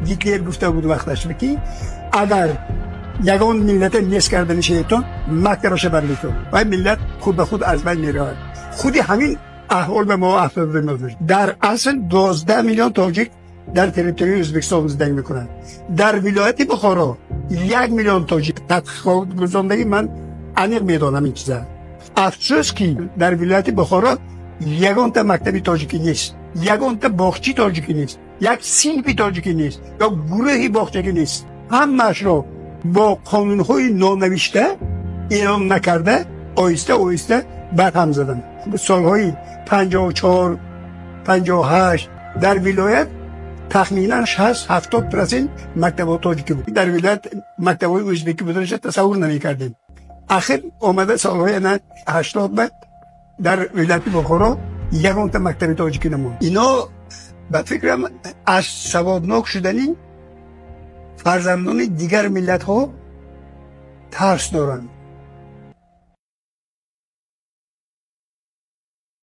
هیتلر گفته بود وقتش که اگر یگان ملت نیست کردن شیطان مکرش برلی تو و ملت خود به خود از بین میره. خودی همین احوال به ما افتاده میشه. در اصل 12 میلیون تاجیک در تریتوری ازبکستان زندگی میکنند. در ولایت بخارا 1 میلیون تاجیک. تحقیقات گزارندگی من عمیق میدانم این چیزا. افسوس که در ولایت بخارا یگان تا مکتبی تاجیکی نیست، یگان تا باغچی تاجیکی نیست، یک صنفی تاجیکی نیست یا گروهی باغچی نیست. همه‌اش رو با قانون‌های نانوشته اعلام نکرده آیسته آیسته برهم زدن. سالهای 54 58 در ولایت تخمینا 60-70% مکتب‌های تاجیکی بود. در ولایت مکتب‌های ازبکی بودنش تصور نمی‌کردیم. آخر اومده سالهای 80 بعد در ولایت بخارا یگان تا مکتب تاجیکی نموند. اینا به فکرم از سوادناک شدنی فرزندان دیگر ملت ها ترس دارند.